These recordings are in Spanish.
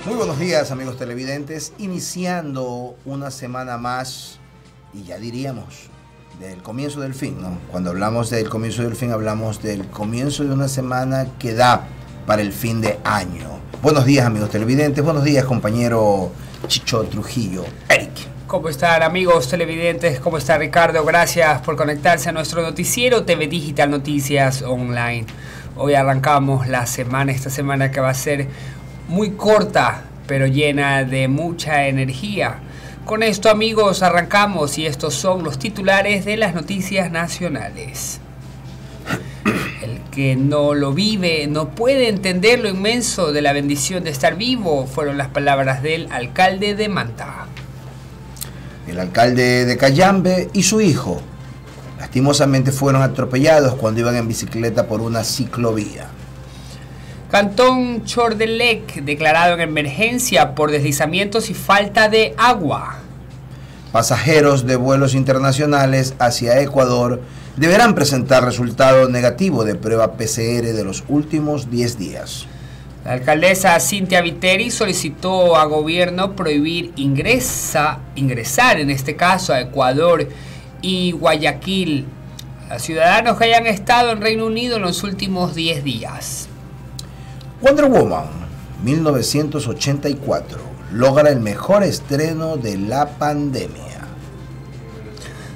Muy buenos días, amigos televidentes, iniciando una semana más y ya diríamos del comienzo del fin, ¿no? Cuando hablamos del comienzo del fin, hablamos del comienzo de una semana que da para el fin de año. Buenos días, amigos televidentes, buenos días, compañero Chicho Trujillo. Eric. ¿Cómo están, amigos televidentes? ¿Cómo está Ricardo? Gracias por conectarse a nuestro noticiero TV Digital Noticias Online. Hoy arrancamos la semana, esta semana que va a ser muy corta, pero llena de mucha energía. Con esto, amigos, arrancamos y estos son los titulares de las noticias nacionales. El que no lo vive no puede entender lo inmenso de la bendición de estar vivo, fueron las palabras del alcalde de Manta. El alcalde de Cayambe y su hijo lastimosamente fueron atropellados cuando iban en bicicleta por una ciclovía. Cantón Chordelec declarado en emergencia por deslizamientos y falta de agua. Pasajeros de vuelos internacionales hacia Ecuador deberán presentar resultado negativo de prueba PCR de los últimos 10 días. La alcaldesa Cintia Viteri solicitó a gobierno prohibir ingresar en este caso a Ecuador y Guayaquil a ciudadanos que hayan estado en Reino Unido en los últimos 10 días. Wonder Woman 1984 logra el mejor estreno de la pandemia.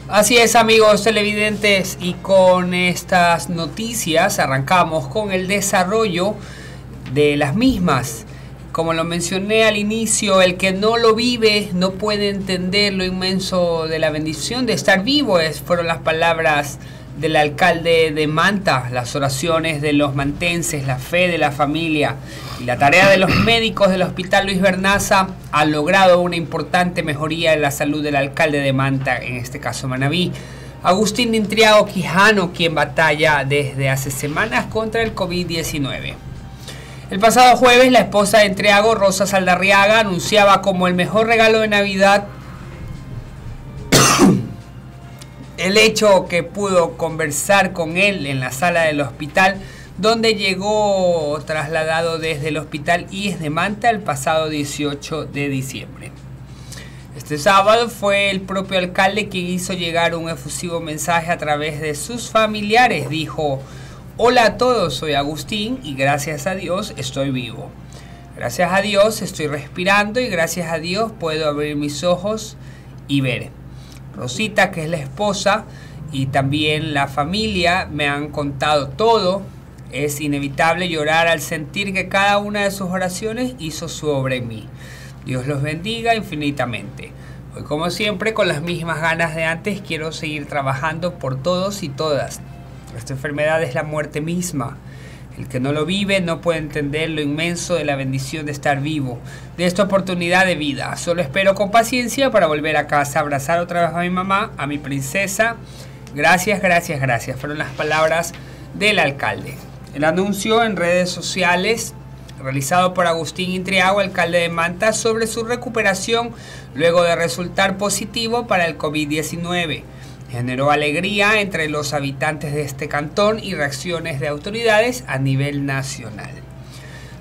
Así es, amigos televidentes, y con estas noticias arrancamos con el desarrollo de las mismas. Como lo mencioné al inicio, el que no lo vive no puede entender lo inmenso de la bendición de estar vivo. Fueron las palabras del alcalde de Manta, las oraciones de los mantenses, la fe de la familia y la tarea de los médicos del Hospital Luis Bernaza ha logrado una importante mejoría en la salud del alcalde de Manta, en este caso Manabí, Agustín Intriago Quijano, quien batalla desde hace semanas contra el COVID-19. El pasado jueves, la esposa de Intriago, Rosa Saldarriaga, anunciaba como el mejor regalo de Navidad el hecho que pudo conversar con él en la sala del hospital, donde llegó trasladado desde el hospital IES de Manta el pasado 18 de diciembre. Este sábado fue el propio alcalde quien hizo llegar un efusivo mensaje a través de sus familiares. Dijo: hola a todos, soy Agustín y gracias a Dios estoy vivo. Gracias a Dios estoy respirando y gracias a Dios puedo abrir mis ojos y ver. Rosita, que es la esposa, y también la familia me han contado todo. Es inevitable llorar al sentir que cada una de sus oraciones hizo su obra en mí. Dios los bendiga infinitamente. Hoy, como siempre, con las mismas ganas de antes, quiero seguir trabajando por todos y todas. Esta enfermedad es la muerte misma. El que no lo vive no puede entender lo inmenso de la bendición de estar vivo, de esta oportunidad de vida. Solo espero con paciencia para volver a casa, abrazar otra vez a mi mamá, a mi princesa. Gracias, gracias, gracias. Fueron las palabras del alcalde. El anuncio en redes sociales realizado por Agustín Intriago, alcalde de Manta, sobre su recuperación luego de resultar positivo para el COVID-19. Generó alegría entre los habitantes de este cantón y reacciones de autoridades a nivel nacional.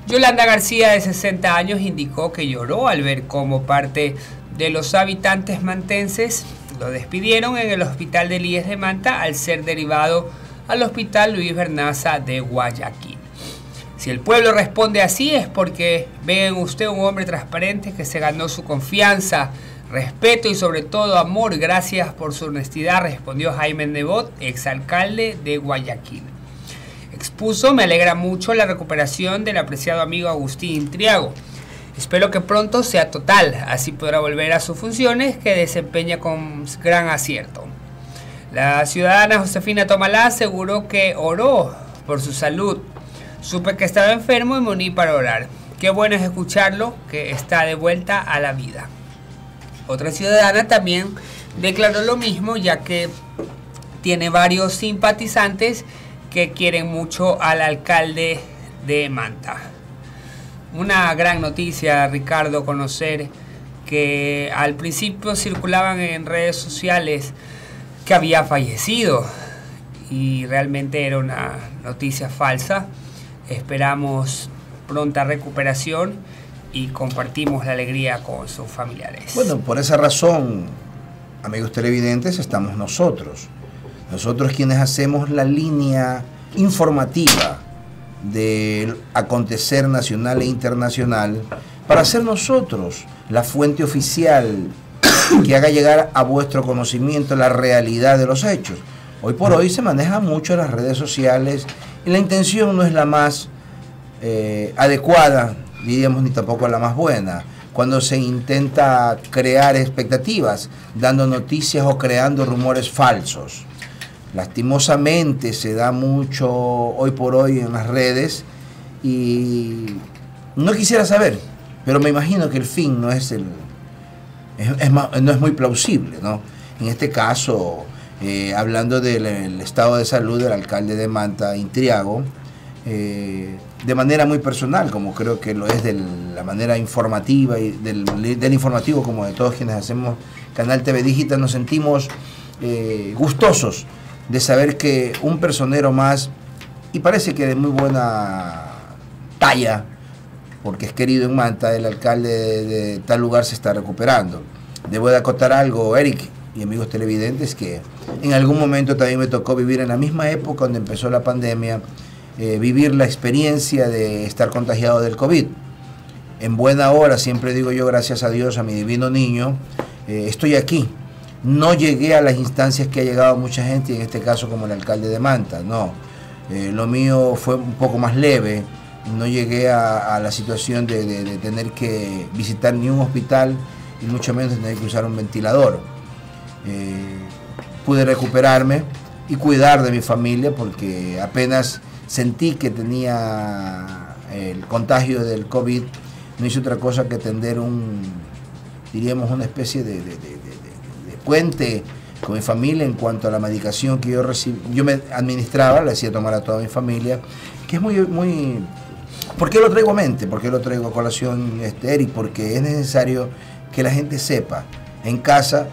Yolanda García, de 60 años, indicó que lloró al ver cómo parte de los habitantes mantenses lo despidieron en el hospital del IES de Manta al ser derivado al Hospital Luis Bernaza de Guayaquil. Si el pueblo responde así es porque ven en usted un hombre transparente que se ganó su confianza, respeto y sobre todo amor. Gracias por su honestidad, respondió Jaime Nebot, exalcalde de Guayaquil. Expuso: me alegra mucho la recuperación del apreciado amigo Agustín Intriago. Espero que pronto sea total, así podrá volver a sus funciones que desempeña con gran acierto. La ciudadana Josefina Tomalá aseguró que oró por su salud. Supe que estaba enfermo y me uní para orar. Qué bueno es escucharlo, que está de vuelta a la vida. Otra ciudadana también declaró lo mismo, ya que tiene varios simpatizantes que quieren mucho al alcalde de Manta. Una gran noticia, Ricardo, conocer que al principio circulaban en redes sociales que había fallecido y realmente era una noticia falsa. Esperamos pronta recuperación y compartimos la alegría con sus familiares. Bueno, por esa razón, amigos televidentes, estamos nosotros quienes hacemos la línea informativa del acontecer nacional e internacional, para ser nosotros la fuente oficial que haga llegar a vuestro conocimiento la realidad de los hechos. Hoy por hoy se maneja mucho las redes sociales y la intención no es la más adecuada, diríamos, ni tampoco la más buena, cuando se intenta crear expectativas dando noticias o creando rumores falsos. Lastimosamente se da mucho hoy por hoy en las redes y no quisiera saber, pero me imagino que el fin no es no es muy plausible, ¿no? En este caso, hablando del estado de salud del alcalde de Manta, Intriago, de manera muy personal, como creo que lo es de la manera informativa y del informativo, como de todos quienes hacemos Canal TV Digital, nos sentimos gustosos de saber que un personero más, y parece que de muy buena talla, porque es querido en Manta, el alcalde de tal lugar se está recuperando. Debo de acotar algo, Eric y amigos televidentes, que en algún momento también me tocó vivir en la misma época donde empezó la pandemia, vivir la experiencia de estar contagiado del COVID. En buena hora, siempre digo yo, gracias a Dios, a mi divino niño, estoy aquí. No llegué a las instancias que ha llegado mucha gente, en este caso como el alcalde de Manta, no. Lo mío fue un poco más leve, no llegué a la situación de tener que visitar ni un hospital y mucho menos tener que usar un ventilador. Pude recuperarme y cuidar de mi familia porque apenas sentí que tenía el contagio del COVID, no hice otra cosa que tender diríamos, una especie de puente con mi familia en cuanto a la medicación que yo me administraba, la hacía tomar a toda mi familia, que es muy... ¿Por qué lo traigo a mente? ¿Por qué lo traigo a colación, Eric? Porque es necesario que la gente sepa en casa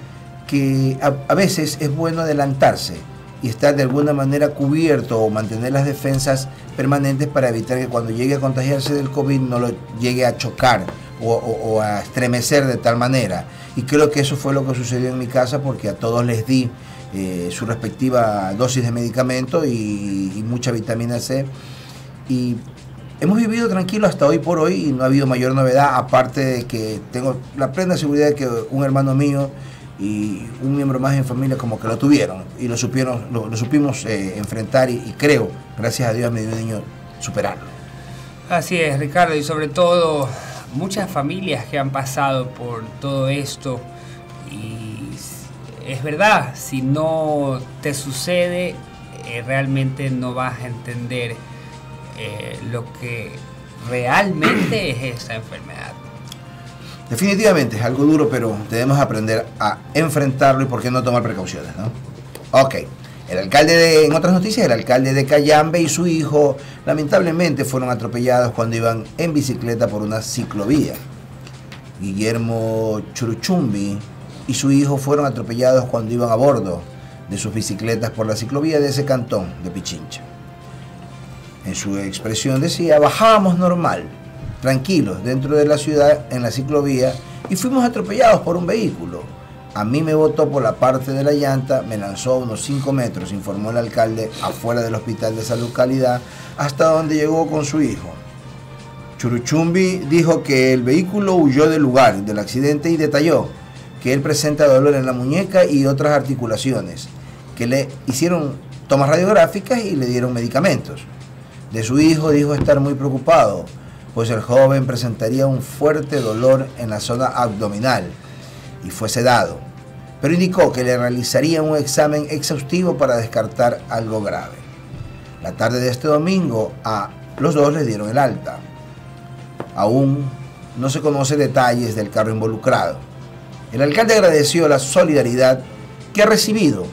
que a veces es bueno adelantarse y estar de alguna manera cubierto o mantener las defensas permanentes para evitar que cuando llegue a contagiarse del COVID no lo llegue a chocar o a estremecer de tal manera. Y creo que eso fue lo que sucedió en mi casa, porque a todos les di su respectiva dosis de medicamento y mucha vitamina C. Y hemos vivido tranquilo hasta hoy por hoy y no ha habido mayor novedad, aparte de que tengo la plena seguridad de que un hermano mío y un miembro más en familia como que lo tuvieron y lo supimos enfrentar y creo, gracias a Dios, mi niño, superarlo. Así es, Ricardo, y sobre todo muchas familias que han pasado por todo esto, y es verdad, si no te sucede, realmente no vas a entender lo que realmente es esta enfermedad. Definitivamente es algo duro, pero debemos aprender a enfrentarlo y por qué no tomar precauciones, ¿no? Ok. En otras noticias, el alcalde de Cayambe y su hijo lamentablemente fueron atropellados cuando iban en bicicleta por una ciclovía. Guillermo Churuchumbi y su hijo fueron atropellados cuando iban a bordo de sus bicicletas por la ciclovía de ese cantón de Pichincha. En su expresión decía: bajábamos normal, tranquilos, dentro de la ciudad, en la ciclovía, y fuimos atropellados por un vehículo. A mí me botó por la parte de la llanta, me lanzó a unos 5 metros, informó el alcalde, afuera del Hospital de Salud Calidad, hasta donde llegó con su hijo. Churuchumbi dijo que el vehículo huyó del lugar del accidente y detalló que él presenta dolor en la muñeca y otras articulaciones, que le hicieron tomas radiográficas y le dieron medicamentos. De su hijo dijo estar muy preocupado, pues el joven presentaría un fuerte dolor en la zona abdominal y fue sedado, pero indicó que le realizaría un examen exhaustivo para descartar algo grave. La tarde de este domingo a los dos les dieron el alta. Aún no se conocen detalles del carro involucrado. El alcalde agradeció la solidaridad que ha recibido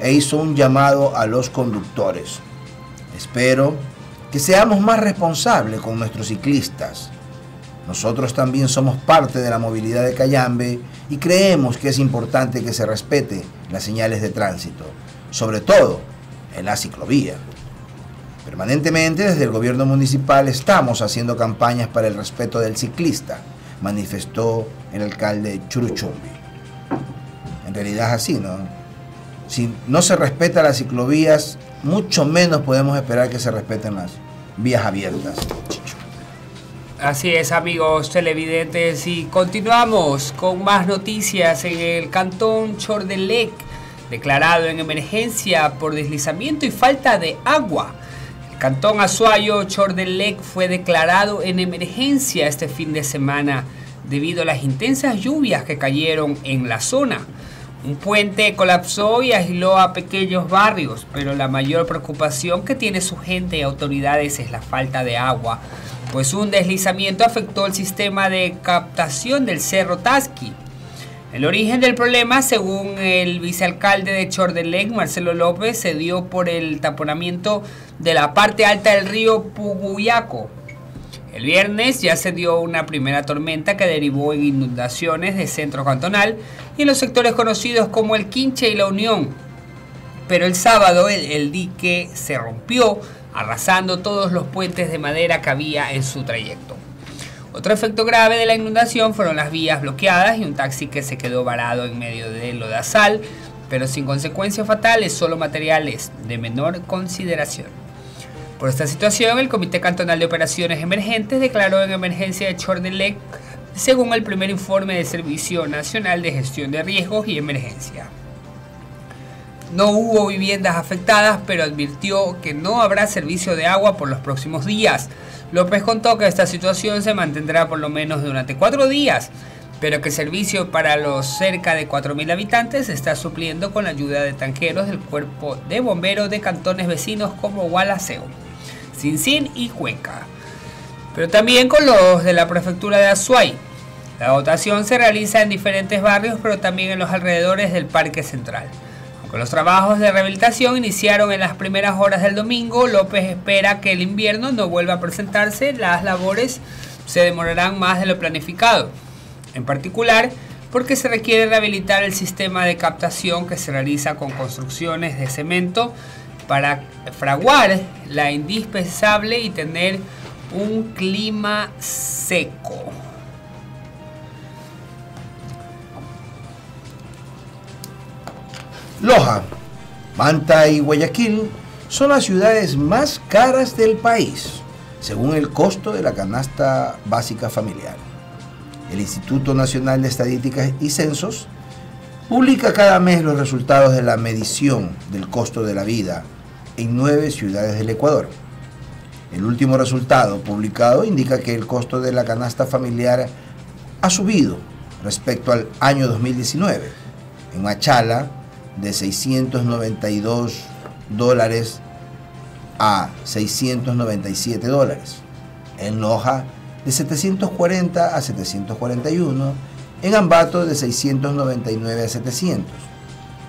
e hizo un llamado a los conductores. Espero que seamos más responsables con nuestros ciclistas. Nosotros también somos parte de la movilidad de Cayambe y creemos que es importante que se respete las señales de tránsito, sobre todo en la ciclovía. Permanentemente desde el gobierno municipal estamos haciendo campañas para el respeto del ciclista, manifestó el alcalde Churuchumbi. En realidad es así, ¿no? Si no se respeta las ciclovías, mucho menos podemos esperar que se respeten las vías abiertas. Así es, amigos televidentes, y continuamos con más noticias. En el cantón Chordelec, declarado en emergencia por deslizamiento y falta de agua. El cantón Azuayo Chordelec fue declarado en emergencia este fin de semana debido a las intensas lluvias que cayeron en la zona. Un puente colapsó y aisló a pequeños barrios, pero la mayor preocupación que tiene su gente y autoridades es la falta de agua, pues un deslizamiento afectó el sistema de captación del Cerro Tasqui. El origen del problema, según el vicealcalde de Chordelec, Marcelo López, se dio por el taponamiento de la parte alta del río Puguyaco. El viernes ya se dio una primera tormenta que derivó en inundaciones de centro cantonal y en los sectores conocidos como el Quinche y la Unión. Pero el sábado el dique se rompió, arrasando todos los puentes de madera que había en su trayecto. Otro efecto grave de la inundación fueron las vías bloqueadas y un taxi que se quedó varado en medio de lodazal, pero sin consecuencias fatales, solo materiales de menor consideración. Por esta situación, el Comité Cantonal de Operaciones Emergentes declaró en emergencia de Chordelec, según el primer informe del Servicio Nacional de Gestión de Riesgos y Emergencia. No hubo viviendas afectadas, pero advirtió que no habrá servicio de agua por los próximos días. López contó que esta situación se mantendrá por lo menos durante 4 días, pero que el servicio para los cerca de 4.000 habitantes se está supliendo con la ayuda de tanqueros del Cuerpo de Bomberos de cantones vecinos como Gualaceo, Cincín y Cuenca, pero también con los de la prefectura de Azuay. La dotación se realiza en diferentes barrios, pero también en los alrededores del Parque Central. Aunque los trabajos de rehabilitación iniciaron en las primeras horas del domingo, López espera que el invierno no vuelva a presentarse. Las labores se demorarán más de lo planificado, en particular porque se requiere rehabilitar el sistema de captación que se realiza con construcciones de cemento para fraguar la indispensable y tener un clima seco. Loja, Manta y Guayaquil son las ciudades más caras del país, según el costo de la canasta básica familiar. El Instituto Nacional de Estadísticas y Censos publica cada mes los resultados de la medición del costo de la vida en 9 ciudades del Ecuador. El último resultado publicado indica que el costo de la canasta familiar ha subido respecto al año 2019. En Machala, de $692 a $697. En Loja, de 740 a 741. En Ambato, de 699 a 700.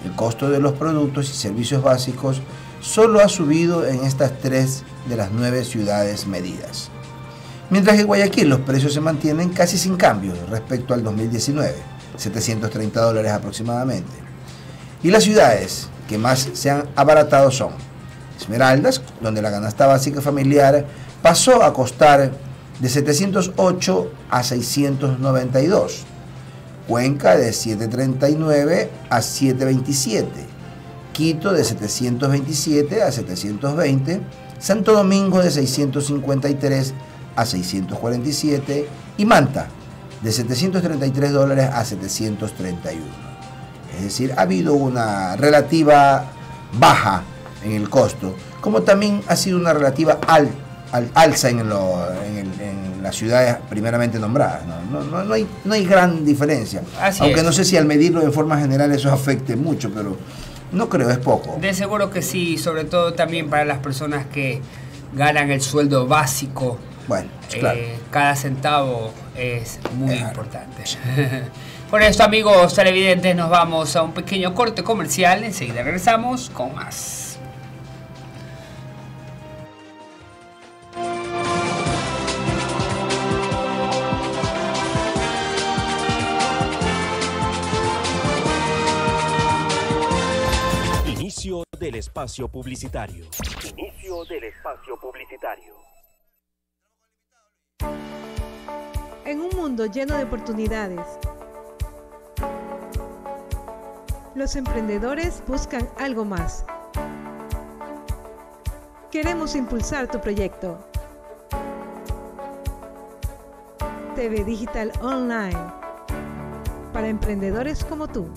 El costo de los productos y servicios básicos solo ha subido en estas 3 de las 9 ciudades medidas. Mientras que en Guayaquil los precios se mantienen casi sin cambios respecto al 2019, $730 aproximadamente. Y las ciudades que más se han abaratado son Esmeraldas, donde la canasta básica familiar pasó a costar de 708 a 692. Cuenca, de 739 a 727. Quito, de 727 a 720. Santo Domingo, de 653 a 647. Y Manta, de $733 a 731. Es decir, ha habido una relativa baja en el costo, como también ha sido una relativa alza en las ciudades primeramente nombradas. No hay gran diferencia. Aunque no sé si al medirlo de forma general eso afecte mucho, pero no creo, es poco. De seguro que sí, sobre todo también para las personas que ganan el sueldo básico. Bueno, claro. Cada centavo es muy importante. Por esto, amigos televidentes, nos vamos a un pequeño corte comercial. Enseguida regresamos con más. Inicio del espacio publicitario. Inicio inicio del espacio publicitario. En un mundo lleno de oportunidades, los emprendedores buscan algo más. Queremos impulsar tu proyecto. TV Digital Online, para emprendedores como tú.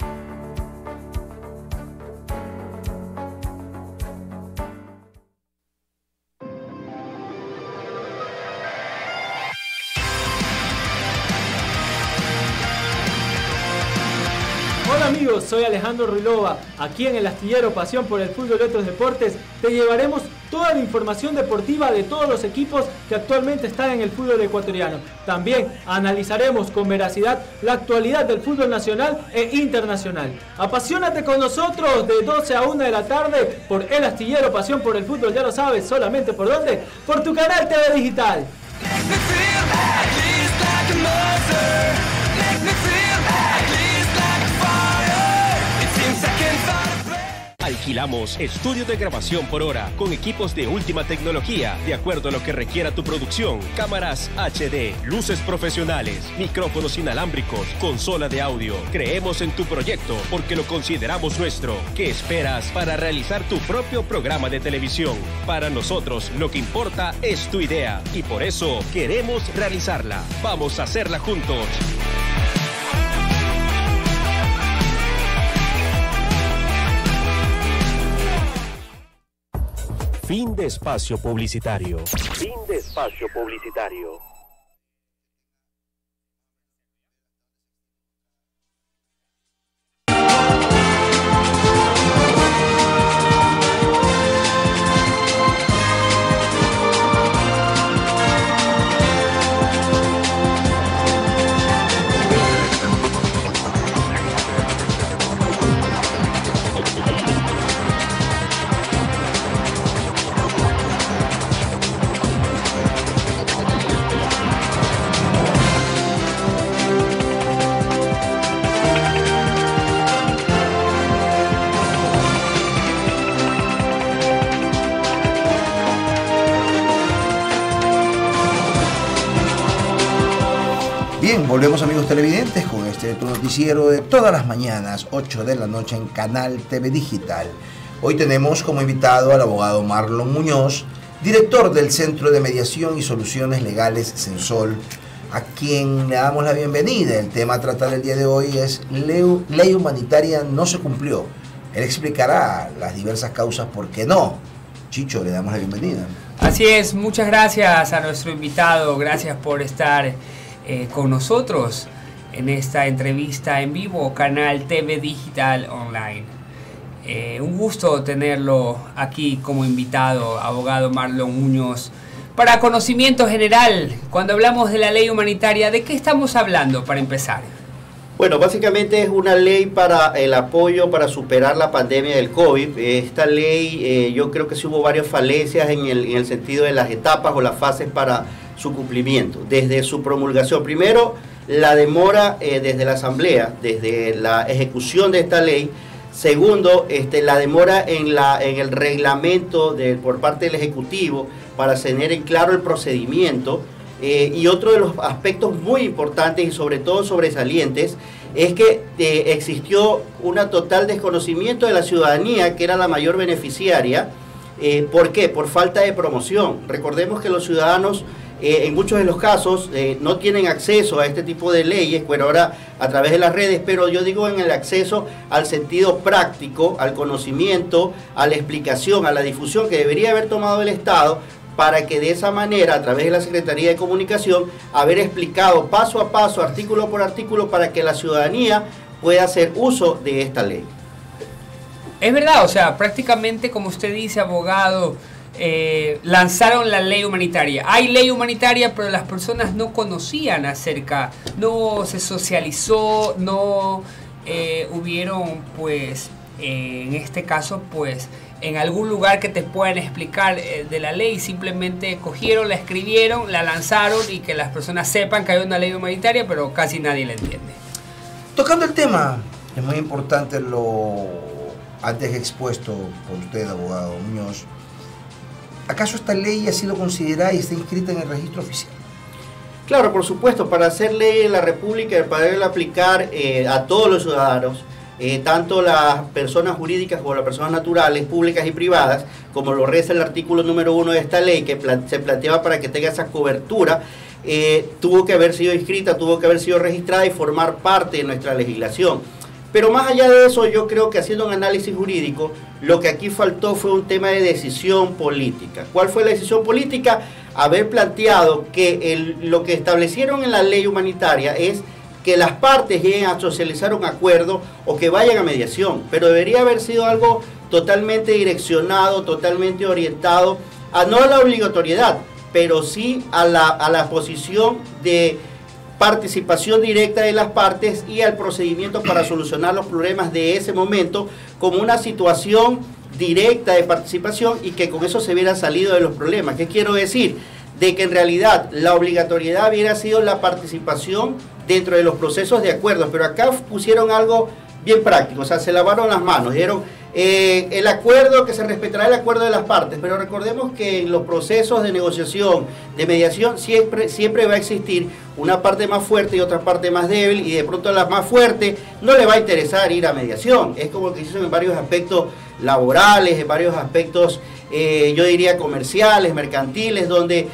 Hola amigos, soy Alejandro Ruilova. Aquí en el Astillero Pasión por el Fútbol y otros deportes te llevaremos toda la información deportiva de todos los equipos que actualmente están en el fútbol ecuatoriano. También analizaremos con veracidad la actualidad del fútbol nacional e internacional. Apasionate con nosotros de 12 a 1 de la tarde por el Astillero Pasión por el Fútbol, ya lo sabes, solamente por ¿dónde? Por tu canal TV Digital. Alquilamos estudios de grabación por hora con equipos de última tecnología, de acuerdo a lo que requiera tu producción. Cámaras HD, luces profesionales, micrófonos inalámbricos, consola de audio. Creemos en tu proyecto porque lo consideramos nuestro. ¿Qué esperas para realizar tu propio programa de televisión? Para nosotros lo que importa es tu idea y por eso queremos realizarla. Vamos a hacerla juntos. Fin de espacio publicitario. Fin de espacio publicitario. Bien, volvemos amigos televidentes con tu noticiero de todas las mañanas, 8 de la noche en Canal TV Digital. Hoy tenemos como invitado al abogado Marlon Muñoz, director del Centro de Mediación y Soluciones Legales Censol, a quien le damos la bienvenida. El tema a tratar el día de hoy es ley humanitaria no se cumplió. Él explicará las diversas causas por qué no. Chicho, le damos la bienvenida. Así es, muchas gracias a nuestro invitado, gracias por estar con nosotros en esta entrevista en vivo, Canal TV Digital Online. Un gusto tenerlo aquí como invitado, abogado Marlon Muñoz. Para conocimiento general, cuando hablamos de la ley humanitaria, ¿de qué estamos hablando para empezar? Bueno, básicamente es una ley para el apoyo para superar la pandemia del COVID. Esta ley, yo creo que sí hubo varias falencias en el sentido de las etapas o las fases para su cumplimiento. Desde su promulgación, primero, la demora desde la Asamblea, desde la ejecución de esta ley. Segundo, la demora en el reglamento por parte del Ejecutivo para tener en claro el procedimiento. Y otro de los aspectos muy importantes y sobre todo sobresalientes es que existió un total desconocimiento de la ciudadanía, que era la mayor beneficiaria. ¿Por qué? Por falta de promoción. Recordemos que los ciudadanos en muchos de los casos no tienen acceso a este tipo de leyes, bueno, ahora a través de las redes, pero yo digo en el acceso al sentido práctico, al conocimiento, a la explicación, a la difusión que debería haber tomado el Estado, para que de esa manera, a través de la Secretaría de Comunicación, haber explicado paso a paso, artículo por artículo, para que la ciudadanía pueda hacer uso de esta ley. Es verdad, o sea, prácticamente como usted dice, abogado, lanzaron la ley humanitaria. Hay ley humanitaria, pero las personas no conocían acerca, no se socializó, no hubieron, pues, en este caso, pues, en algún lugar que te puedan explicar de la ley. Simplemente cogieron, la escribieron, la lanzaron y que las personas sepan que hay una ley humanitaria, pero casi nadie la entiende. Tocando el tema, es muy importante lo antes expuesto por usted, abogado Muñoz. ¿Acaso esta ley ha sido considerada y está inscrita en el registro oficial? Claro, por supuesto, para hacer ley en la República y para poderla aplicar a todos los ciudadanos, tanto las personas jurídicas como las personas naturales, públicas y privadas, como lo reza el artículo número 1 de esta ley, que se planteaba para que tenga esa cobertura, tuvo que haber sido inscrita, tuvo que haber sido registrada y formar parte de nuestra legislación. Pero más allá de eso, yo creo que haciendo un análisis jurídico, lo que aquí faltó fue un tema de decisión política. ¿Cuál fue la decisión política? Haber planteado que lo que establecieron en la ley humanitaria es que las partes lleguen a socializar un acuerdo o que vayan a mediación, pero debería haber sido algo totalmente direccionado, totalmente orientado, no a la obligatoriedad, pero sí a la posición de participación directa de las partes y al procedimiento para solucionar los problemas de ese momento como una situación directa de participación y que con eso se hubiera salido de los problemas. ¿Qué quiero decir? De que en realidad la obligatoriedad hubiera sido la participación dentro de los procesos de acuerdos, pero acá pusieron algo bien práctico, o sea, se lavaron las manos, dijeron el acuerdo, que se respetará el acuerdo de las partes, pero recordemos que en los procesos de negociación, de mediación, siempre va a existir una parte más fuerte y otra parte más débil, y de pronto a la más fuerte no le va a interesar ir a mediación. Es como que se hizo en varios aspectos laborales, en varios aspectos, yo diría comerciales, mercantiles, donde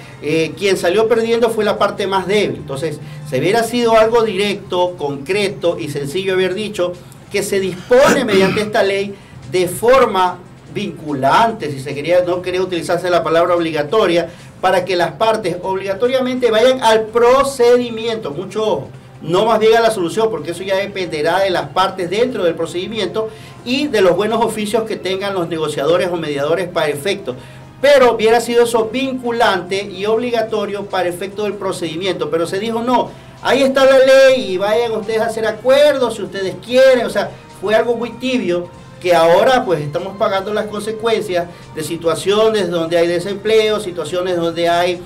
quien salió perdiendo fue la parte más débil. Entonces, se hubiera sido algo directo, concreto y sencillo haber dicho que se dispone mediante esta ley de forma vinculante, si se quería, no quería utilizarse la palabra obligatoria, para que las partes obligatoriamente vayan al procedimiento, mucho ojo, no más bien a la solución, porque eso ya dependerá de las partes dentro del procedimiento y de los buenos oficios que tengan los negociadores o mediadores para efecto. Pero hubiera sido eso vinculante y obligatorio para efecto del procedimiento, pero se dijo no, ahí está la ley y vayan ustedes a hacer acuerdos si ustedes quieren, o sea, fue algo muy tibio, que ahora pues estamos pagando las consecuencias de situaciones donde hay desempleo, situaciones donde hay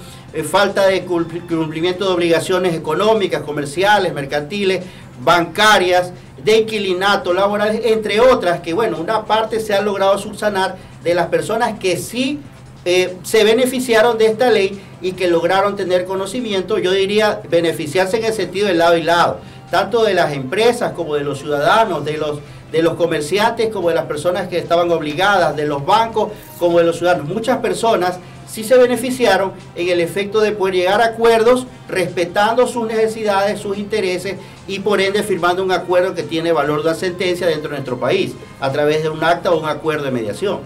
falta de cumplimiento de obligaciones económicas, comerciales, mercantiles, bancarias, de inquilinato, laborales, entre otras, que bueno, una parte se ha logrado subsanar de las personas que sí se beneficiaron de esta ley y que lograron tener conocimiento, yo diría beneficiarse en el sentido de lado y lado, tanto de las empresas como de los ciudadanos, de los comerciantes como de las personas que estaban obligadas, de los bancos como de los ciudadanos. Muchas personas sí se beneficiaron en el efecto de poder llegar a acuerdos respetando sus necesidades, sus intereses y por ende firmando un acuerdo que tiene valor de sentencia dentro de nuestro país a través de un acta o un acuerdo de mediación.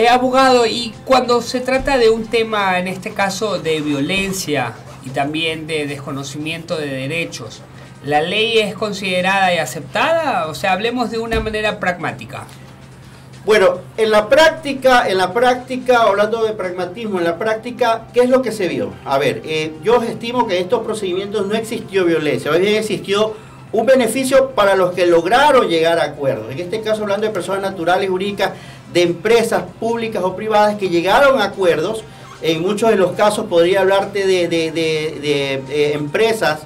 Abogado, y cuando se trata de un tema, en este caso de violencia y también de desconocimiento de derechos, ¿la ley es considerada y aceptada? O sea, hablemos de una manera pragmática. Bueno, en la práctica, hablando de pragmatismo, en la práctica, ¿qué es lo que se vio? A ver, yo estimo que en estos procedimientos no existió violencia, más bien existió un beneficio para los que lograron llegar a acuerdos. En este caso, hablando de personas naturales y jurídicas, de empresas públicas o privadas que llegaron a acuerdos. En muchos de los casos podría hablarte de empresas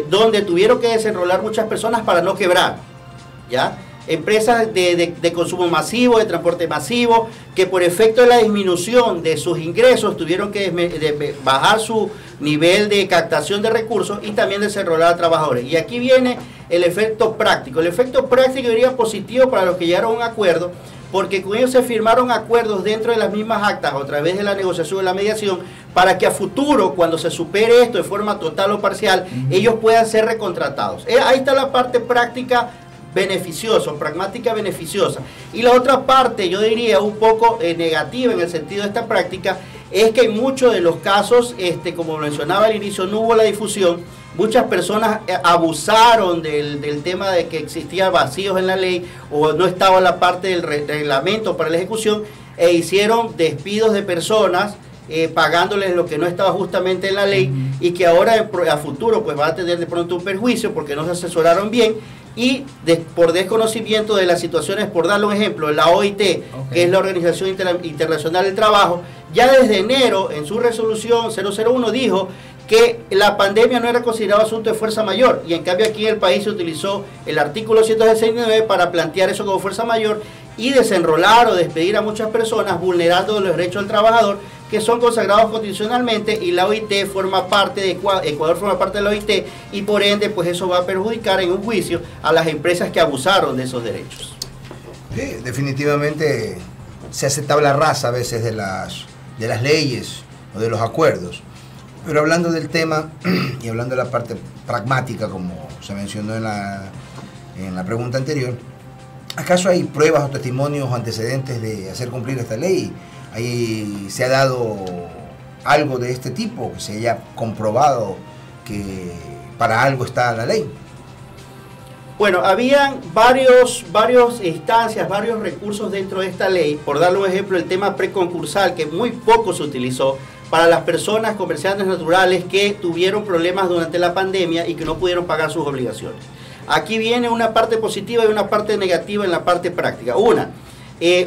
donde tuvieron que desenrolar muchas personas para no quebrar, ¿ya? Empresas de consumo masivo, de transporte masivo, que por efecto de la disminución de sus ingresos tuvieron que bajar su nivel de captación de recursos y también desenrolar a trabajadores. Y aquí viene el efecto práctico. El efecto práctico sería positivo para los que llegaron a un acuerdo, porque con ellos se firmaron acuerdos dentro de las mismas actas o a través de la negociación y la mediación, para que a futuro, cuando se supere esto de forma total o parcial, ellos puedan ser recontratados. Ahí está la parte práctica beneficiosa, pragmática beneficiosa. Y la otra parte, yo diría un poco negativa en el sentido de esta práctica, es que en muchos de los casos, como mencionaba al inicio, no hubo la difusión. Muchas personas abusaron del tema de que existían vacíos en la ley o no estaba la parte del reglamento para la ejecución e hicieron despidos de personas pagándoles lo que no estaba justamente en la ley y que ahora a futuro pues va a tener de pronto un perjuicio porque no se asesoraron bien y por desconocimiento de las situaciones, por darle un ejemplo, la OIT, que es la Organización Internacional del Trabajo, ya desde enero en su resolución 001 dijo que la pandemia no era considerado asunto de fuerza mayor, y en cambio aquí en el país se utilizó el artículo 169 para plantear eso como fuerza mayor, y desenrolar o despedir a muchas personas, vulnerando los derechos del trabajador, que son consagrados constitucionalmente, y la OIT forma parte de Ecuador forma parte de la OIT, y por ende pues eso va a perjudicar en un juicio a las empresas que abusaron de esos derechos. Sí, definitivamente se hace tabla rasa a veces de las leyes o de los acuerdos. Pero hablando del tema y hablando de la parte pragmática, como se mencionó en la pregunta anterior, ¿acaso hay pruebas o testimonios o antecedentes de hacer cumplir esta ley? ¿Ahí se ha dado algo de este tipo, que se haya comprobado que para algo está la ley? Bueno, habían varias instancias, varios recursos dentro de esta ley. Por darle un ejemplo, el tema preconcursal, que muy poco se utilizó para las personas comerciantes naturales que tuvieron problemas durante la pandemia y que no pudieron pagar sus obligaciones. Aquí viene una parte positiva y una parte negativa en la parte práctica.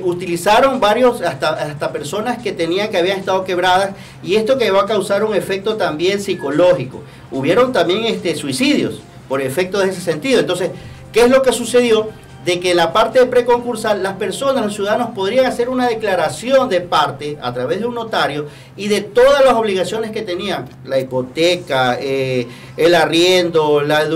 Utilizaron varios, hasta personas que habían estado quebradas, y esto que va a causar un efecto también psicológico. Hubieron también suicidios por efectos de ese sentido. Entonces, ¿qué es lo que sucedió? De que en la parte de preconcursal, las personas, los ciudadanos, podrían hacer una declaración de parte a través de un notario y de todas las obligaciones que tenían: la hipoteca, el arriendo, las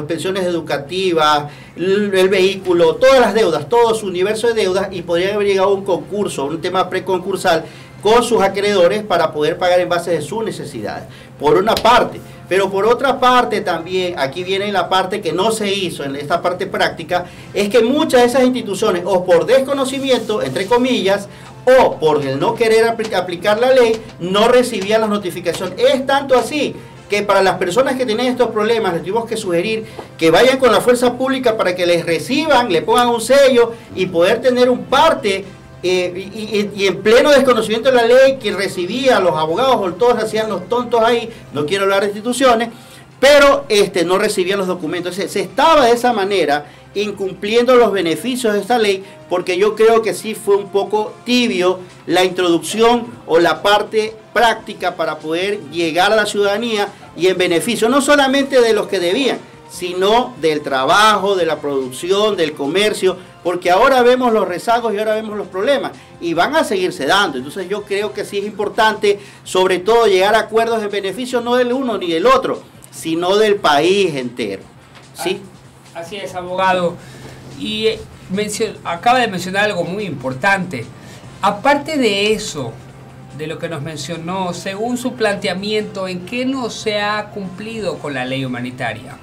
pensiones educativas, el vehículo, todas las deudas, todo su universo de deudas, y podrían haber llegado a un concurso, un tema preconcursal con sus acreedores para poder pagar en base de sus necesidades, por una parte. Pero por otra parte también, aquí viene la parte que no se hizo en esta parte práctica, es que muchas de esas instituciones, o por desconocimiento, entre comillas, o por el no querer aplicar la ley, no recibían las notificaciones. Es tanto así que para las personas que tienen estos problemas les tuvimos que sugerir que vayan con la fuerza pública para que les reciban, le pongan un sello y poder tener un parte. Y en pleno desconocimiento de la ley, que recibía a los abogados, o todos hacían los tontos ahí, no quiero hablar de instituciones, pero no recibían los documentos. Se estaba de esa manera incumpliendo los beneficios de esta ley, porque yo creo que sí fue un poco tibio la introducción o la parte práctica para poder llegar a la ciudadanía y en beneficio no solamente de los que debían, sino del trabajo, de la producción, del comercio, porque ahora vemos los rezagos y ahora vemos los problemas, y van a seguirse dando. Entonces yo creo que sí es importante, sobre todo, llegar a acuerdos en beneficio no del uno ni del otro, sino del país entero. ¿Sí? Así es, abogado. Y acaba de mencionar algo muy importante. Aparte de eso, de lo que nos mencionó, según su planteamiento, ¿en qué no se ha cumplido con la ley humanitaria?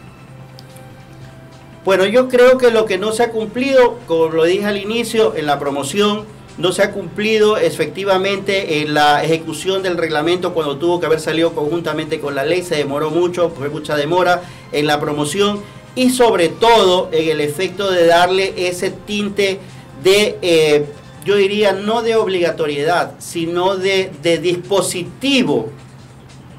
Bueno, yo creo que lo que no se ha cumplido, como lo dije al inicio, en la promoción, no se ha cumplido efectivamente en la ejecución del reglamento cuando tuvo que haber salido conjuntamente con la ley. Se demoró mucho, fue mucha demora en la promoción, y sobre todo en el efecto de darle ese tinte de, yo diría, no de obligatoriedad, sino de dispositivo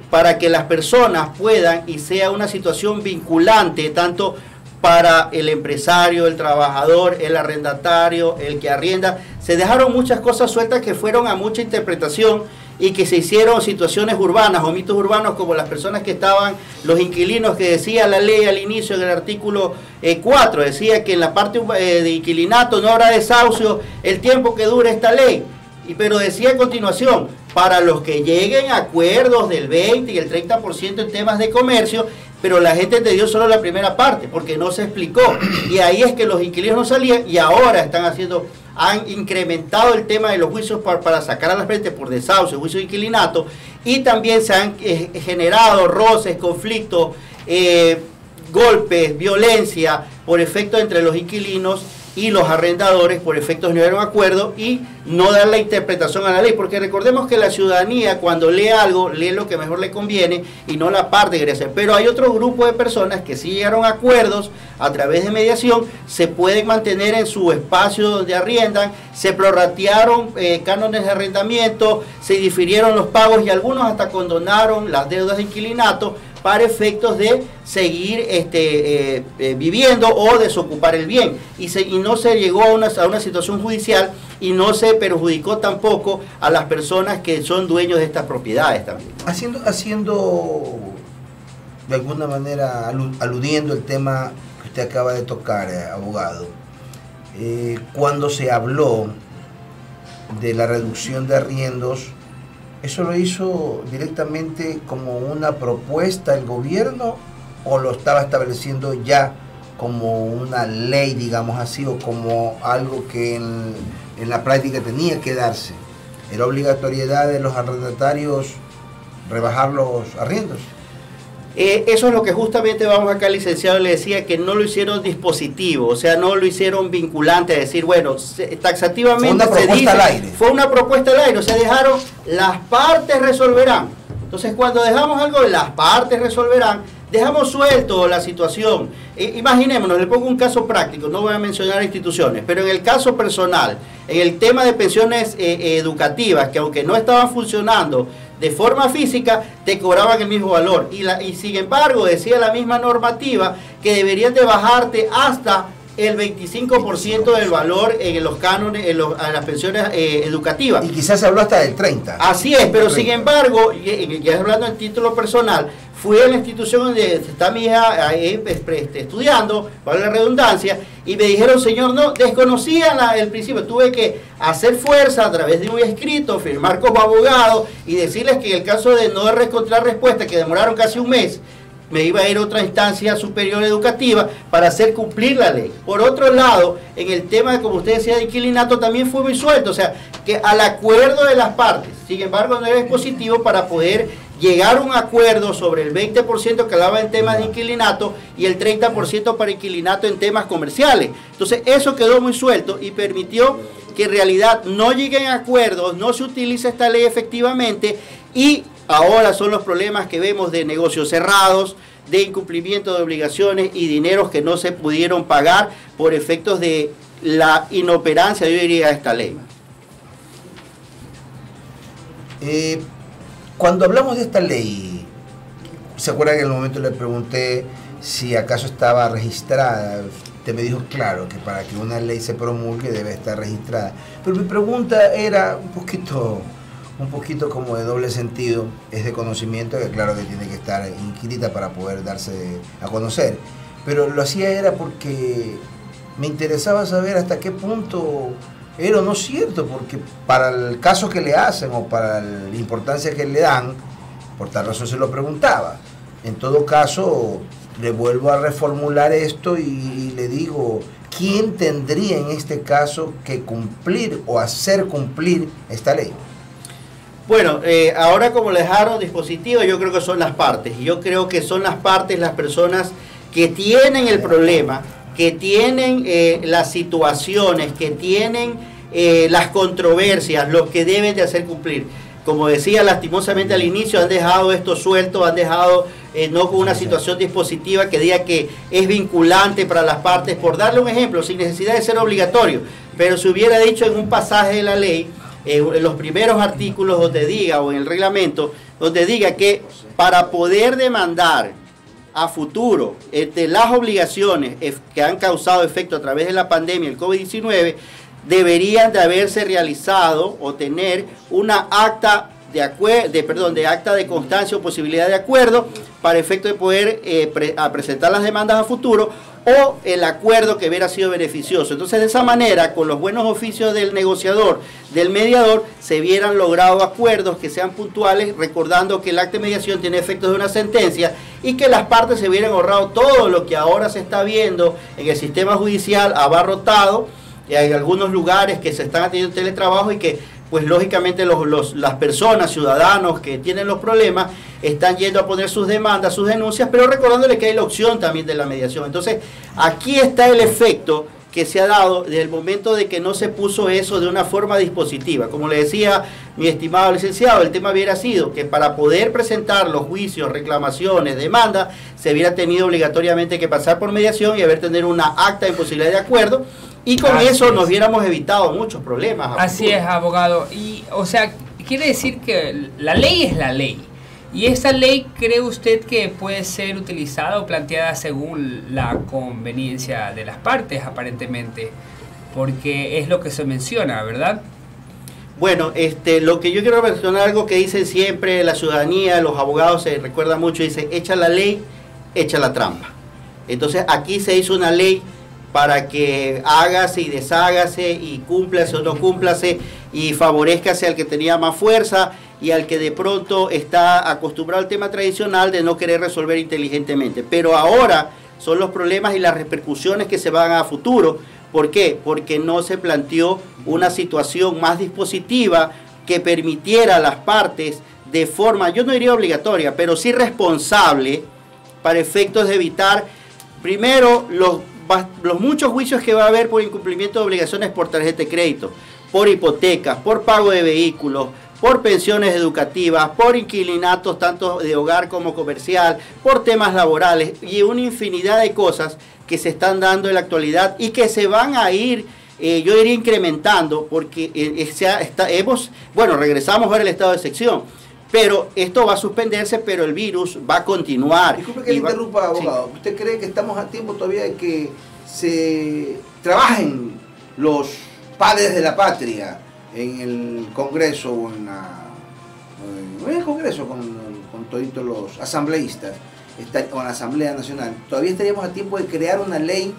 para que las personas puedan, y sea una situación vinculante tanto para el empresario, el trabajador, el arrendatario, el que arrienda. Se dejaron muchas cosas sueltas que fueron a mucha interpretación, y que se hicieron situaciones urbanas o mitos urbanos, como las personas que estaban, los inquilinos, que decía la ley al inicio en el artículo 4, decía que en la parte de inquilinato no habrá desahucio el tiempo que dure esta ley, pero decía a continuación, para los que lleguen a acuerdos del 20 y el 30% en temas de comercio, pero la gente entendió solo la primera parte, porque no se explicó, y ahí es que los inquilinos no salían, y ahora han incrementado el tema de los juicios para sacar a la frente por desahucio, juicio de inquilinato, y también se han generado roces, conflictos, golpes, violencia por efecto entre los inquilinos y los arrendadores, por efectos de no haber un acuerdo y no dar la interpretación a la ley, porque recordemos que la ciudadanía, cuando lee algo, lee lo que mejor le conviene y no la parte que quiere hacer. Pero hay otro grupo de personas que sí llegaron a acuerdos a través de mediación, se pueden mantener en su espacio donde arriendan, se prorratearon cánones de arrendamiento, se difirieron los pagos, y algunos hasta condonaron las deudas de inquilinato para efectos de seguir viviendo o desocupar el bien, y no se llegó a una situación judicial, y no se perjudicó tampoco a las personas que son dueños de estas propiedades también. Haciendo de alguna manera, aludiendo el tema que usted acaba de tocar, abogado, cuando se habló de la reducción de arriendos, ¿eso lo hizo directamente como una propuesta el gobierno o lo estaba estableciendo ya como una ley, digamos así, o como algo que en la práctica tenía que darse? ¿Era obligatoriedad de los arrendatarios rebajar los arriendos? Eso es lo que justamente vamos acá, licenciado, le decía que no lo hicieron dispositivo, o sea, no lo hicieron vinculante, a decir, bueno, taxativamente fue una propuesta al aire. Fue una propuesta al aire, o sea, dejaron las partes resolverán. Entonces, cuando dejamos algo, las partes resolverán, dejamos suelto la situación. Imaginémonos, le pongo un caso práctico, no voy a mencionar instituciones, pero en el caso personal, en el tema de pensiones educativas, que aunque no estaban funcionando de forma física, te cobraban el mismo valor. Y sin embargo, decía la misma normativa que deberían de bajarte hasta el 25% del valor en los cánones, en las pensiones educativas. Y quizás se habló hasta del 30%. Así es, pero sin embargo, ya hablando en título personal, fui a la institución donde está mi hija estudiando, para la redundancia, y me dijeron, señor, no, desconocían el principio, tuve que hacer fuerza a través de un escrito, firmar como abogado y decirles que en el caso de no encontrar respuesta, que demoraron casi un mes, me iba a ir a otra instancia superior educativa para hacer cumplir la ley. Por otro lado, en el tema, como usted decía, de inquilinato, también fue muy suelto, o sea, que al acuerdo de las partes, sin embargo, no era dispositivo para poder llegar a un acuerdo sobre el 20% que hablaba en temas de inquilinato y el 30% para inquilinato en temas comerciales. Entonces, eso quedó muy suelto y permitió que en realidad no lleguen a acuerdos, no se utilice esta ley efectivamente, y ahora son los problemas que vemos de negocios cerrados, de incumplimiento de obligaciones y dineros que no se pudieron pagar por efectos de la inoperancia, yo diría, de esta ley. Cuando hablamos de esta ley, ¿se acuerdan que en el momento le pregunté si acaso estaba registrada? Usted me dijo, claro, que para que una ley se promulgue debe estar registrada. Pero mi pregunta era un poquito como de doble sentido. Es de conocimiento que claro que tiene que estar inscrita para poder darse a conocer. Pero lo hacía era porque me interesaba saber hasta qué punto era o no cierto, porque para el caso que le hacen o para la importancia que le dan, por tal razón se lo preguntaba. En todo caso, le vuelvo a reformular esto y le digo, ¿quién tendría en este caso que cumplir o hacer cumplir esta ley? Bueno, ahora como le dejaron dispositivo, yo creo que son las partes. Yo creo que son las partes, las personas que tienen el problema, que tienen las situaciones, que tienen las controversias, los que deben de hacer cumplir. Como decía, lastimosamente al inicio han dejado esto suelto, han dejado no con una situación dispositiva que diga que es vinculante para las partes, por darle un ejemplo, sin necesidad de ser obligatorio, pero se hubiera dicho en un pasaje de la ley, en los primeros artículos donde diga, o en el reglamento, donde diga que para poder demandar a futuro las obligaciones que han causado efecto a través de la pandemia, el COVID-19, deberían de haberse realizado o tener una acta de acta de constancia o posibilidad de acuerdo para efecto de poder presentar las demandas a futuro, o el acuerdo que hubiera sido beneficioso. Entonces, de esa manera, con los buenos oficios del negociador, del mediador, se hubieran logrado acuerdos que sean puntuales, recordando que el acta de mediación tiene efectos de una sentencia y que las partes se hubieran ahorrado todo lo que ahora se está viendo en el sistema judicial abarrotado. Hay algunos lugares que se están atendiendo teletrabajo y que, pues lógicamente las personas, ciudadanos que tienen los problemas, están yendo a poner sus demandas, sus denuncias, pero recordándole que hay la opción también de la mediación. Entonces, aquí está el efecto que se ha dado desde el momento de que no se puso eso de una forma dispositiva. Como le decía mi estimado licenciado, el tema hubiera sido que para poder presentar los juicios, reclamaciones, demandas, se hubiera tenido obligatoriamente que pasar por mediación y haber tener una acta de posibilidad de acuerdo. Y con eso nos hubiéramos evitado muchos problemas. Así es, abogado. Y, o sea, quiere decir que la ley es la ley. ¿Y esa ley cree usted que puede ser utilizada o planteada según la conveniencia de las partes, aparentemente? Porque es lo que se menciona, ¿verdad? Bueno, lo que yo quiero mencionar, algo que dicen siempre la ciudadanía, los abogados se recuerda mucho, dice, echa la ley, echa la trampa. Entonces aquí se hizo una ley para que hágase y deshágase y cúmplase o no cúmplase y favorezcase al que tenía más fuerza y al que de pronto está acostumbrado al tema tradicional de no querer resolver inteligentemente. Pero ahora son los problemas y las repercusiones que se van a futuro. ¿Por qué? Porque no se planteó una situación más dispositiva que permitiera a las partes de forma, yo no diría obligatoria, pero sí responsable, para efectos de evitar, primero, los muchos juicios que va a haber por incumplimiento de obligaciones por tarjeta de crédito, por hipotecas, por pago de vehículos, por pensiones educativas, por inquilinatos tanto de hogar como comercial, por temas laborales y una infinidad de cosas que se están dando en la actualidad y que se van a ir, yo diría, incrementando, porque regresamos a ver el estado de excepción, pero esto va a suspenderse, pero el virus va a continuar. Disculpe que le interrumpa, abogado. Sí. ¿Usted cree que estamos a tiempo todavía de que se trabajen los padres de la patria en el Congreso o en el Congreso con toditos los asambleístas o en la Asamblea Nacional? ¿Todavía estaríamos a tiempo de crear una ley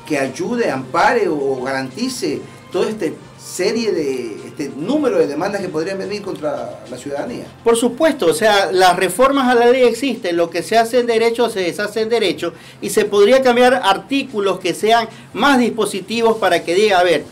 que ayude, ampare o garantice toda esta serie de número de demandas que podrían venir contra la ciudadanía? Por supuesto, o sea, las reformas a la ley existen, lo que se hace en derecho se deshace en derecho y se podría cambiar artículos que sean más dispositivos para que diga, a ver,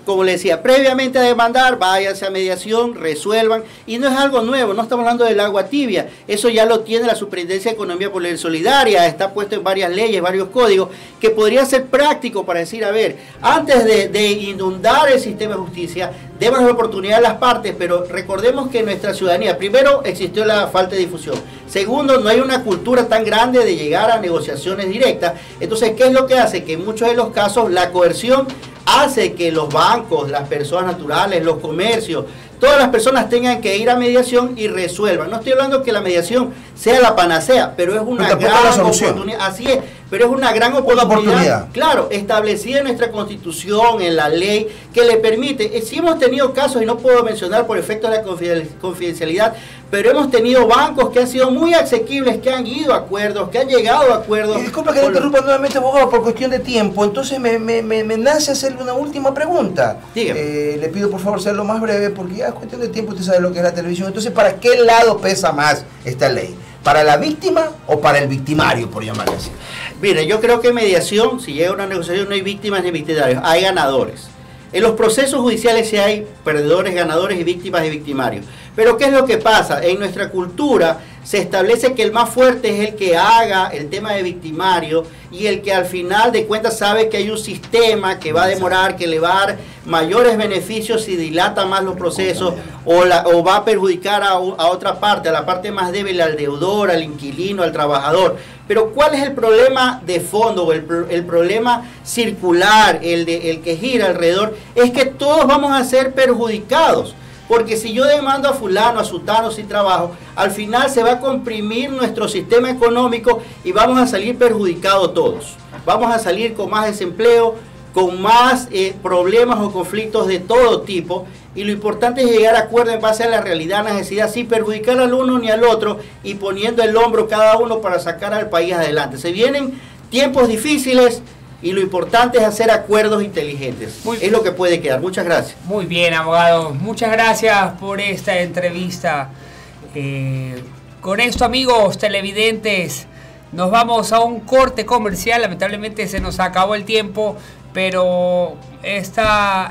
como le decía, previamente a demandar, váyanse a mediación, resuelvan, y no es algo nuevo, no estamos hablando del agua tibia, eso ya lo tiene la Superintendencia de Economía Popular y Solidaria, está puesto en varias leyes, varios códigos, que podría ser práctico para decir, a ver, antes de inundar el sistema de justicia, demos la oportunidad a las partes, pero recordemos que nuestra ciudadanía, primero, existió la falta de difusión, segundo, no hay una cultura tan grande de llegar a negociaciones directas, entonces, ¿qué es lo que hace? Que en muchos de los casos la coerción hace que los bancos, las personas naturales, los comercios, todas las personas tengan que ir a mediación y resuelvan. No estoy hablando que la mediación sea la panacea, pero es una gran oportunidad. Así es, pero es una gran oportunidad. Claro, establecida en nuestra Constitución, en la ley, que le permite. Sí hemos tenido casos, y no puedo mencionar por efecto de la confidencialidad, pero hemos tenido bancos que han sido muy asequibles, que han ido a acuerdos, que han llegado a acuerdos. Y disculpa que le interrumpa nuevamente, abogado, por cuestión de tiempo. Entonces me nace hacerle una última pregunta. Le pido por favor ser lo más breve, porque ya es cuestión de tiempo, usted sabe lo que es la televisión. Entonces, ¿para qué lado pesa más esta ley? ¿Para la víctima o para el victimario, por llamarle así? Mire, yo creo que mediación, si llega a una negociación, no hay víctimas ni victimarios, hay ganadores. En los procesos judiciales sí hay perdedores, ganadores y víctimas y victimarios. Pero ¿qué es lo que pasa? En nuestra cultura se establece que el más fuerte es el que haga el tema de victimario y el que al final de cuentas sabe que hay un sistema que va a demorar, que le va a dar mayores beneficios si dilata más los procesos o va a perjudicar a otra parte, a la parte más débil, al deudor, al inquilino, al trabajador. Pero ¿cuál es el problema de fondo o el problema circular, el que gira alrededor? Es que todos vamos a ser perjudicados. Porque si yo demando a fulano, a sutano sin trabajo, al final se va a comprimir nuestro sistema económico y vamos a salir perjudicados todos. Vamos a salir con más desempleo, con más problemas o conflictos de todo tipo. Y lo importante es llegar a acuerdo en base a la realidad, necesidad, sin perjudicar al uno ni al otro y poniendo el hombro cada uno para sacar al país adelante. Se vienen tiempos difíciles. Y lo importante es hacer acuerdos inteligentes. Es lo que puede quedar. Muchas gracias. Muy bien, abogado. Muchas gracias por esta entrevista. Con esto, amigos televidentes, nos vamos a un corte comercial. Lamentablemente se nos acabó el tiempo, pero esta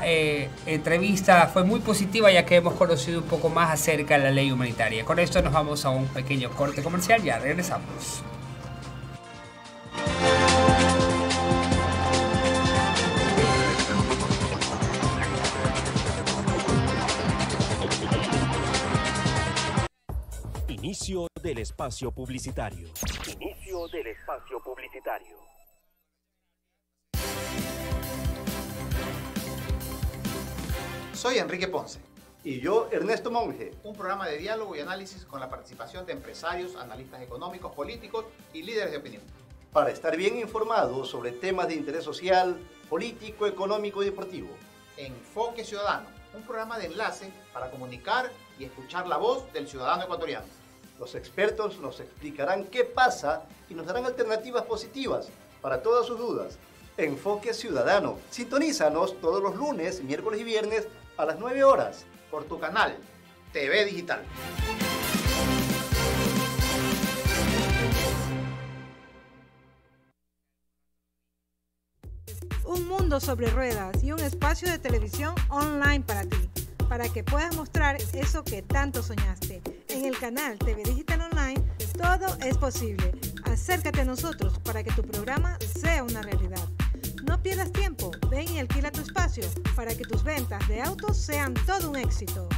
entrevista fue muy positiva ya que hemos conocido un poco más acerca de la ley humanitaria. Con esto nos vamos a un pequeño corte comercial. Ya regresamos. Inicio del espacio publicitario. Inicio del espacio publicitario. Soy Enrique Ponce. Y yo, Ernesto Monge. Un programa de diálogo y análisis con la participación de empresarios, analistas económicos, políticos y líderes de opinión. Para estar bien informados sobre temas de interés social, político, económico y deportivo. Enfoque Ciudadano, un programa de enlace para comunicar y escuchar la voz del ciudadano ecuatoriano. Los expertos nos explicarán qué pasa y nos darán alternativas positivas para todas sus dudas. Enfoque Ciudadano. Sintonízanos todos los lunes, miércoles y viernes a las 9 horas. Por tu canal TV Digital. Un mundo sobre ruedas y un espacio de televisión online para ti, para que puedas mostrar eso que tanto soñaste. En el canal TV Digital Online todo es posible. Acércate a nosotros para que tu programa sea una realidad. No pierdas tiempo, ven y alquila tu espacio para que tus ventas de autos sean todo un éxito.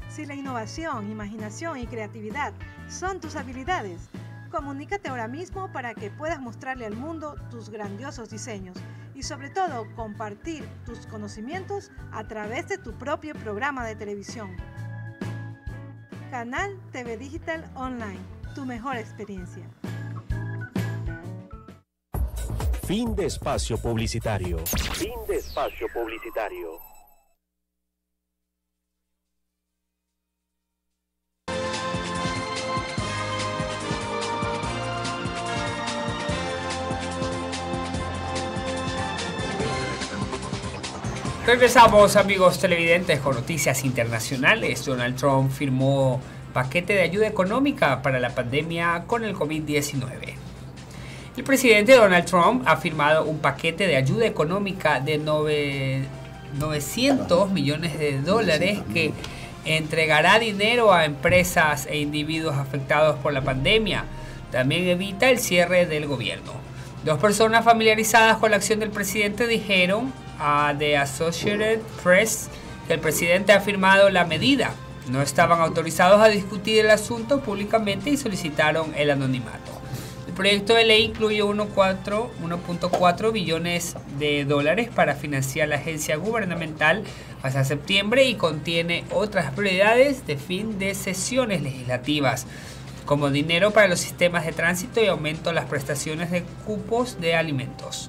Si la innovación, imaginación y creatividad son tus habilidades, comunícate ahora mismo para que puedas mostrarle al mundo tus grandiosos diseños y sobre todo compartir tus conocimientos a través de tu propio programa de televisión. Canal TV Digital Online, tu mejor experiencia. Fin de espacio publicitario. Fin de espacio publicitario. Regresamos, amigos televidentes, con noticias internacionales. Donald Trump firmó paquete de ayuda económica para la pandemia con el COVID-19. El presidente Donald Trump ha firmado un paquete de ayuda económica de 900 millones de dólares que entregará dinero a empresas e individuos afectados por la pandemia. También evita el cierre del gobierno. Dos personas familiarizadas con la acción del presidente dijeron a The Associated Press que el presidente ha firmado la medida. No estaban autorizados a discutir el asunto públicamente y solicitaron el anonimato. El proyecto de ley incluye 1.4 billones de dólares para financiar la agencia gubernamental hasta septiembre y contiene otras prioridades de fin de sesiones legislativas, como dinero para los sistemas de tránsito y aumento a las prestaciones de cupos de alimentos.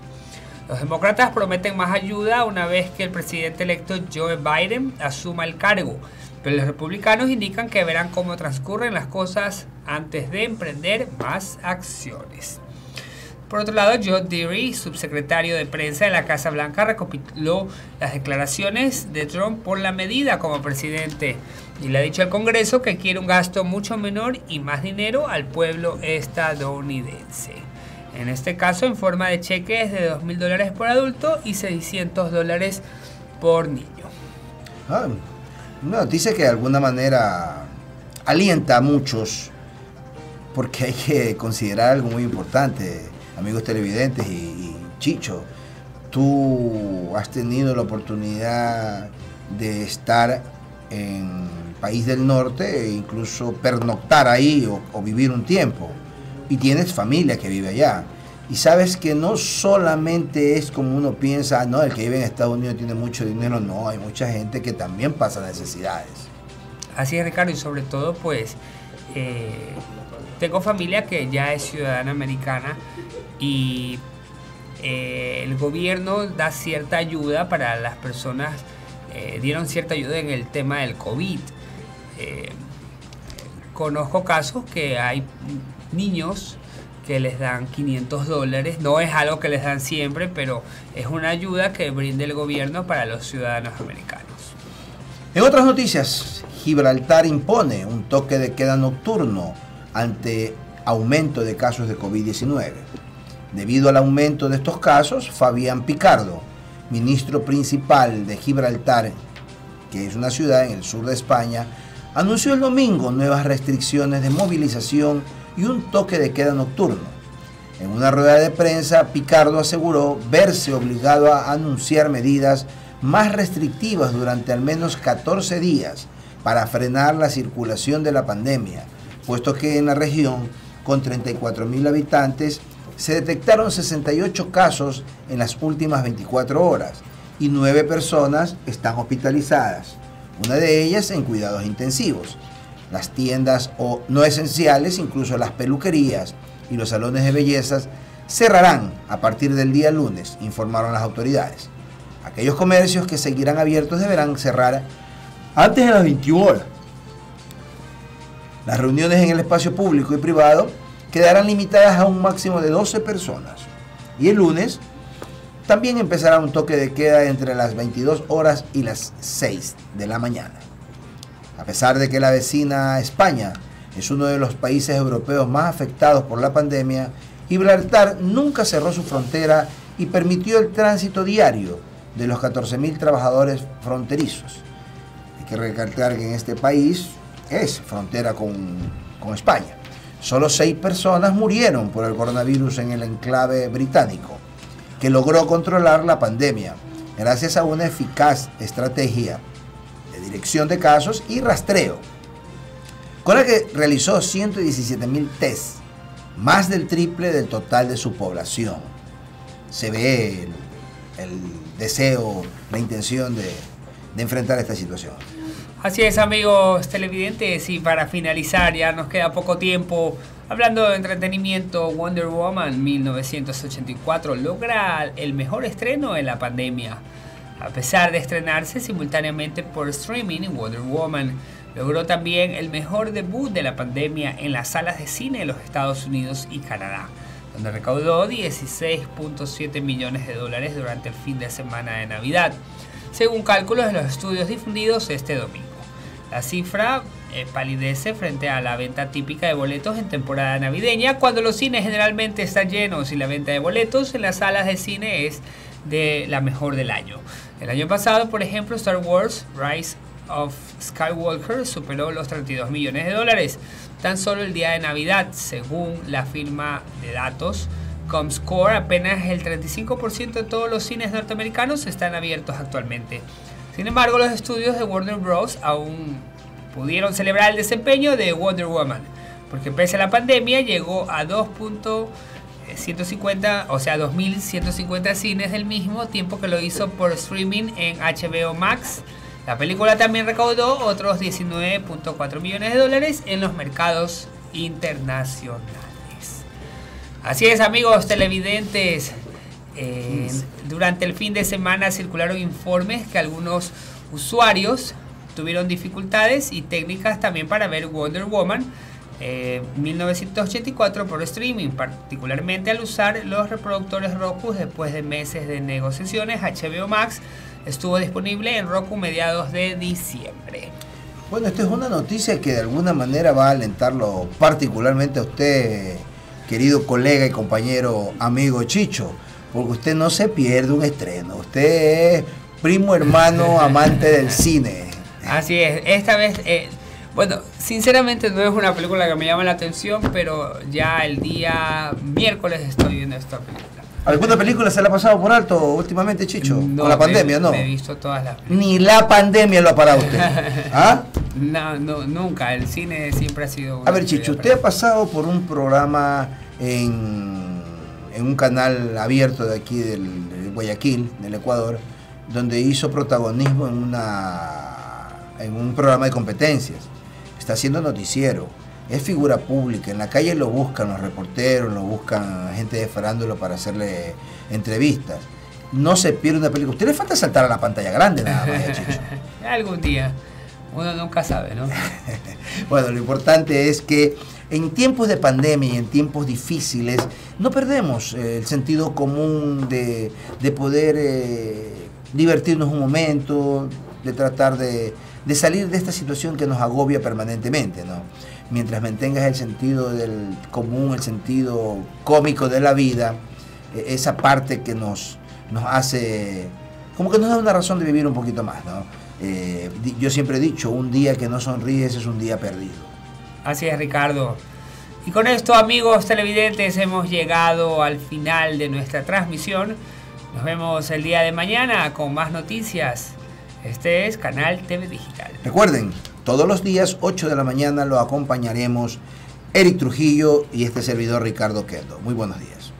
Los demócratas prometen más ayuda una vez que el presidente electo Joe Biden asuma el cargo, pero los republicanos indican que verán cómo transcurren las cosas antes de emprender más acciones. Por otro lado, John Deere, subsecretario de prensa de la Casa Blanca, recopiló las declaraciones de Trump por la medida como presidente y le ha dicho al Congreso que quiere un gasto mucho menor y más dinero al pueblo estadounidense. En este caso, en forma de cheques de $2.000 por adulto y $600 por niño. Una noticia que de alguna manera alienta a muchos, porque hay que considerar algo muy importante, amigos televidentes y Chicho. Tú has tenido la oportunidad de estar en el país del norte e incluso pernoctar ahí o vivir un tiempo. Y tienes familia que vive allá. Y sabes que no solamente es como uno piensa, no, el que vive en Estados Unidos tiene mucho dinero. No, hay mucha gente que también pasa necesidades. Así es, Ricardo, y sobre todo, pues, tengo familia que ya es ciudadana americana y el gobierno da cierta ayuda para las personas, dieron cierta ayuda en el tema del COVID. Conozco casos que hay niños que les dan $500, no es algo que les dan siempre, pero es una ayuda que brinda el gobierno para los ciudadanos americanos. En otras noticias, Gibraltar impone un toque de queda nocturno ante aumento de casos de COVID-19. Debido al aumento de estos casos, Fabián Picardo, ministro principal de Gibraltar, que es una ciudad en el sur de España, anunció el domingo nuevas restricciones de movilización y un toque de queda nocturno. En una rueda de prensa, Picardo aseguró verse obligado a anunciar medidas más restrictivas durante al menos 14 días para frenar la circulación de la pandemia, puesto que en la región, con 34.000 habitantes, se detectaron 68 casos en las últimas 24 horas y 9 personas están hospitalizadas, una de ellas en cuidados intensivos. Las tiendas o no esenciales, incluso las peluquerías y los salones de bellezas, cerrarán a partir del día lunes, informaron las autoridades. Aquellos comercios que seguirán abiertos deberán cerrar antes de las 21 horas. Las reuniones en el espacio público y privado quedarán limitadas a un máximo de 12 personas. Y el lunes también empezará un toque de queda entre las 22 horas y las 6 de la mañana. A pesar de que la vecina España es uno de los países europeos más afectados por la pandemia, Gibraltar nunca cerró su frontera y permitió el tránsito diario de los 14.000 trabajadores fronterizos. Hay que recalcar que en este país es frontera con España. Solo 6 personas murieron por el coronavirus en el enclave británico, que logró controlar la pandemia gracias a una eficaz estrategia de dirección de casos y rastreo, con la que realizó 117.000 tests, más del triple del total de su población. Se ve el deseo, la intención de enfrentar esta situación. Así es, amigos televidentes, y para finalizar, ya nos queda poco tiempo. Hablando de entretenimiento, Wonder Woman 1984 logra el mejor estreno en la pandemia. A pesar de estrenarse simultáneamente por streaming, Wonder Woman logró también el mejor debut de la pandemia en las salas de cine de los Estados Unidos y Canadá, donde recaudó $16.7 millones durante el fin de semana de Navidad, según cálculos de los estudios difundidos este domingo. La cifra palidece frente a la venta típica de boletos en temporada navideña, cuando los cines generalmente están llenos y la venta de boletos en las salas de cine es de la mejor del año. El año pasado, por ejemplo, Star Wars Rise of Skywalker superó los $32 millones tan solo el día de Navidad. Según la firma de datos Comscore, apenas el 35% de todos los cines norteamericanos están abiertos actualmente. Sin embargo, los estudios de Warner Bros. Aún pudieron celebrar el desempeño de Wonder Woman, porque pese a la pandemia llegó a 2.150 cines del mismo tiempo que lo hizo por streaming en HBO Max. La película también recaudó otros $19.4 millones en los mercados internacionales. Así es, amigos televidentes. Durante el fin de semana circularon informes que algunos usuarios tuvieron dificultades y técnicas también para ver Wonder Woman 1984 por streaming, particularmente al usar los reproductores Roku. Después de meses de negociaciones, HBO Max estuvo disponible en Roku mediados de diciembre. Bueno, esta es una noticia que de alguna manera va a alentarlo particularmente a usted, querido colega y compañero amigo Chicho, porque usted no se pierde un estreno. Usted es primo hermano amante del cine. Así es, esta vez, bueno, sinceramente no es una película que me llama la atención, pero ya el día miércoles estoy viendo esta película. ¿Alguna película se la ha pasado por alto últimamente, Chicho? No, con la pandemia, ¿no? Me he visto todas las películas. Ni la pandemia lo ha parado usted. ¿Ah? No, nunca. El cine siempre ha sido... A ver, Chicho, usted ha pasado por un programa en un canal abierto de aquí de Guayaquil, del Ecuador, donde hizo protagonismo en un programa de competencias. Está haciendo noticiero. Es figura pública, en la calle lo buscan los reporteros, lo buscan gente de farándula para hacerle entrevistas. No se pierde una película. Usted le falta saltar a la pantalla grande nada más, Chicho. Algún día, uno nunca sabe, ¿no? Bueno, lo importante es que en tiempos de pandemia y en tiempos difíciles no perdemos el sentido común de poder divertirnos un momento, de tratar de salir de esta situación que nos agobia permanentemente, ¿no? Mientras mantengas el sentido del común, el sentido cómico de la vida, esa parte que nos hace, como que nos da una razón de vivir un poquito más, ¿no? Yo siempre he dicho, un día que no sonríes es un día perdido. Así es, Ricardo. Y con esto, amigos televidentes, hemos llegado al final de nuestra transmisión. Nos vemos el día de mañana con más noticias. Este es Canal TV Digital. Recuerden, todos los días, 8 de la mañana, lo acompañaremos Eric Trujillo y este servidor Ricardo Quendo. Muy buenos días.